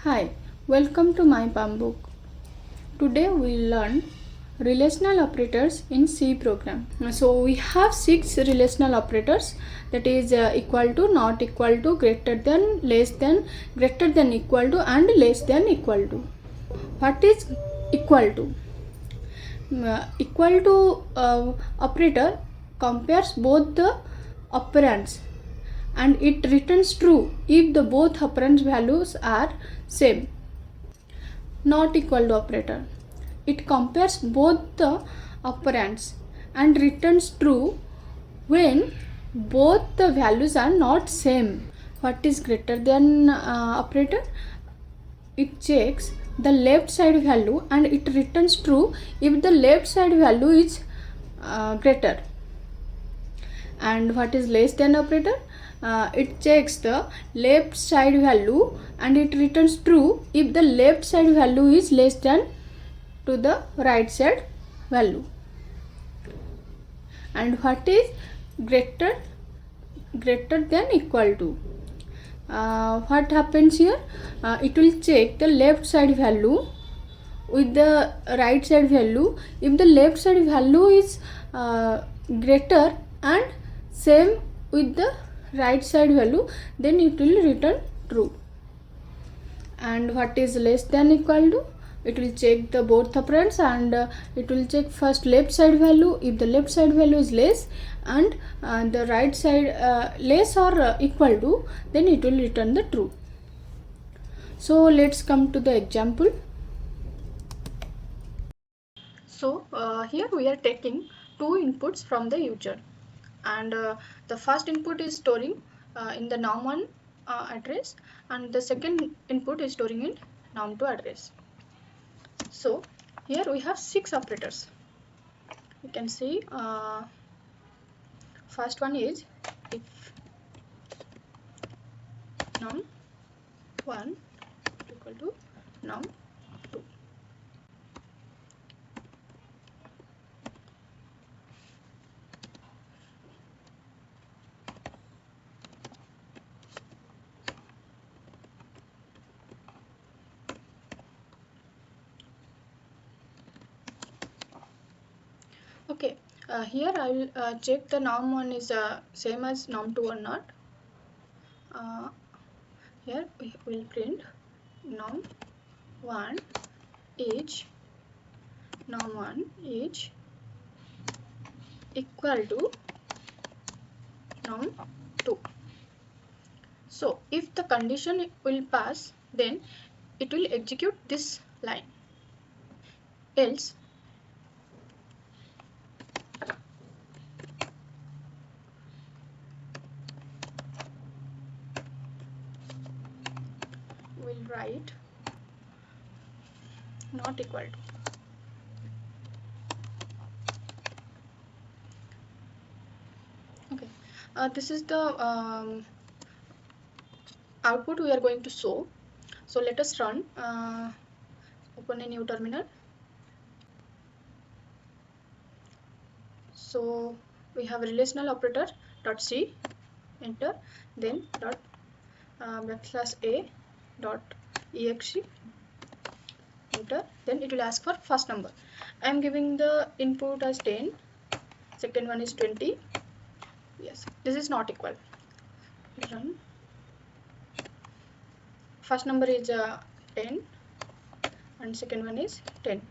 Hi, welcome to my palm book. Today we will learn relational operators in C program. So we have 6 relational operators, that is equal to, not equal to, greater than, less than, greater than equal to, and less than equal to. What is equal to? Equal to operator compares both the operands and it returns true if the both operands values are same. Not equal to operator, it compares both the operands and returns true when both the values are not same. What is greater than operator? It checks the left side value and it returns true if the left side value is greater. And what is less than operator? It checks the left side value and it returns true if the left side value is less than to the right side value. And what is greater than equal to? What happens here? It will check the left side value with the right side value. If the left side value is greater and same with the right side value, then it will return true. And what is less than equal to? It will check the both operands and it will check first left side value. If the left side value is less and the right side less or equal to, then it will return the true. So let's come to the example. So here we are taking two inputs from the user, and the first input is storing in the norm1 address and the second input is storing in norm2 address. So here we have 6 operators. You can see first one is if norm1 equal to norm2. Okay, here I will check the norm1 is same as norm2 or not. Here we will print norm1 is equal to norm2. So if the condition will pass, then it will execute this line, else will write not equal to. Okay, this is the output we are going to show. So let us run. Open a new terminal. So we have relational operator .c, enter, then /a .exe, enter, then it will ask for first number. I am giving the input as 10, second one is 20. Yes, this is not equal. Run. First number is 10 and second one is 10,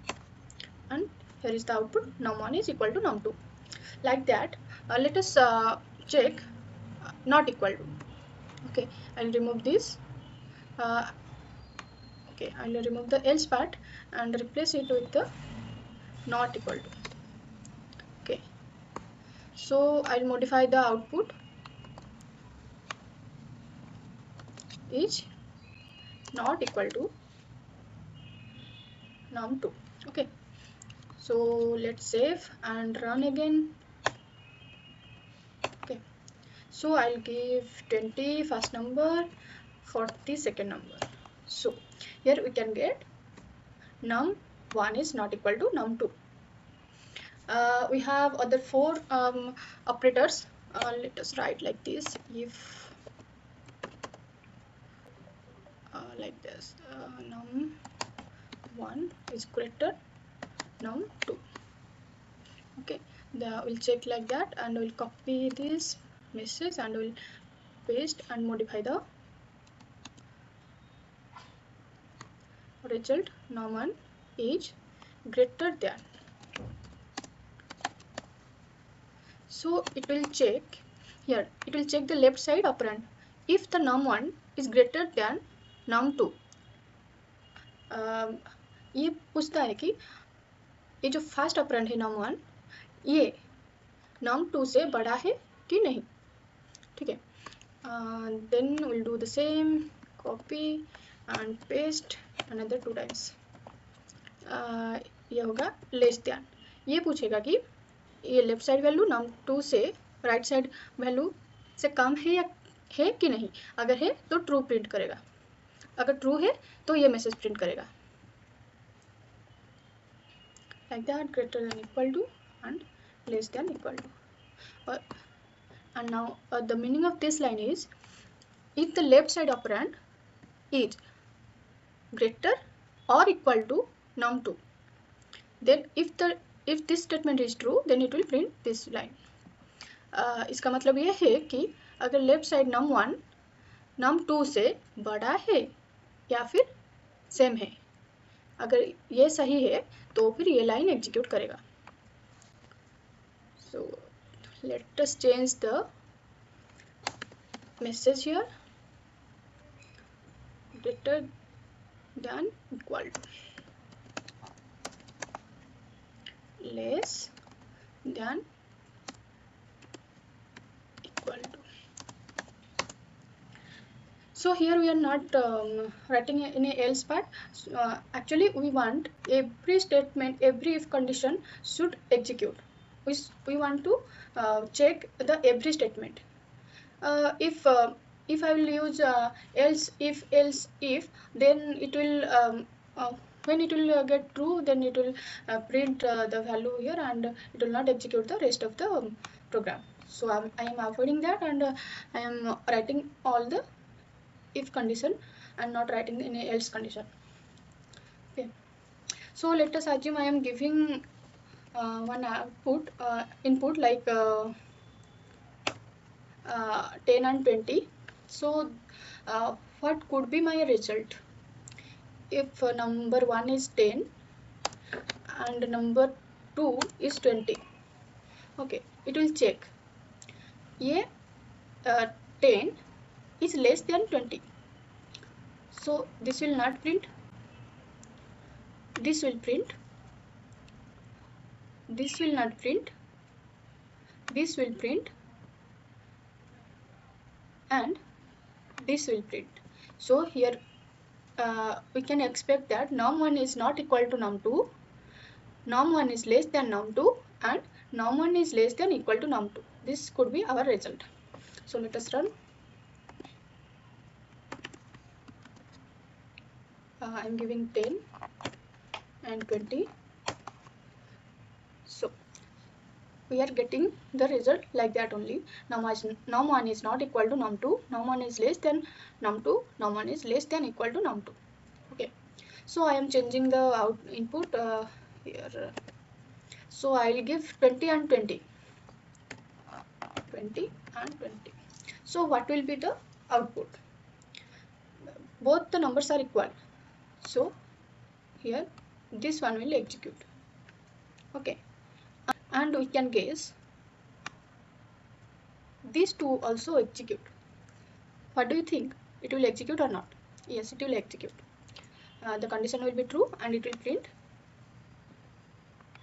and here is the output, norm1 is equal to norm2. Like that, let us check not equal to. Okay, I'll remove this. Okay, I'll remove the else part and replace it with the not equal to. Okay, so I'll modify the output is not equal to norm2. Okay, so let's save and run again. Okay, so I'll give 20 first number, 40 second number. So here we can get num1 is not equal to num2. We have other 4 operators. Let us write like this. If like this. Num1 is greater num2. Okay, we'll check like that, and we'll copy this message and we'll paste and modify the result. Num1 is greater than. So it will check here, it will check the left side operand. If the num1 is greater than num2, ये पूछता है कि ये जो first operand है num1 ये num2 से बड़ा है कि नहीं. ठीक है. Then we'll do the same, copy and paste another 2 times. ये होगा लेस दैन. ये पूछेगा कि ये लेफ्ट साइड वैल्यू num2 से राइट साइड वैल्यू से कम है या है कि नहीं. अगर है तो ट्रू प्रिंट करेगा, अगर ट्रू है तो ये मैसेज प्रिंट करेगा. Like that, greater than equal to and less than equal to. And now the meaning of this line is, if the left side operand is greater or equal to num2, then if this statement is true, then it will print this line. इसका मतलब ये है कि अगर left side num1 num2 से बड़ा है या फिर सेम है, अगर ये सही है तो फिर ये लाइन एग्जीक्यूट करेगा. So let us change the message here, greater than equal to, less than equal to. So here we are not writing in a else part. Actually we want every statement, every if condition should execute. We want to check the every statement. If I will use else if, then it will when it will get true, then it will print the value here and it will not execute the rest of the program. So I am avoiding that, and I am writing all the if condition and not writing in a else condition. Okay, so let us assume I am giving one input like 10 and 20. So what could be my result if number 1 is 10 and number 2 is 20? Okay, it will check ये 10 is less than 20, so this will not print, this will print, this will not print, this will print, and this will print. So here we can expect that num1 is not equal to num2, num1 is less than num2, and num1 is less than equal to num2. This could be our result. So let us run. I am giving 10 and 20. So we are getting the result like that only. Num1 is not equal to num2, num1 is less than num2, num1 is less than equal to num2. Okay, so I am changing the input here. So I will give 20 and 20. 20 and 20. So what will be the output? Both the numbers are equal, so here this one will execute. Okay, and we can guess these two also execute. What do you think? It will execute or not? Yes, it will execute. The condition will be true and it will print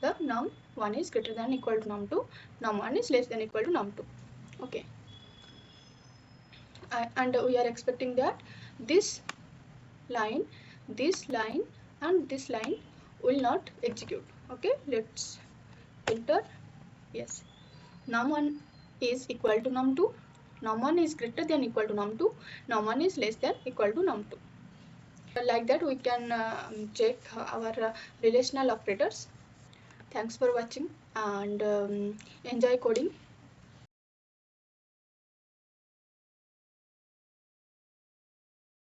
the num1 is greater than equal to num2, num1 is less than equal to num2. Okay, and we are expecting that this line and this line will not execute. Okay, let's enter. Yes, num1 is equal to num2, num1 is greater than equal to num2, num1 is less than equal to num2. Like that we can check our relational operators. Thanks for watching and enjoy coding.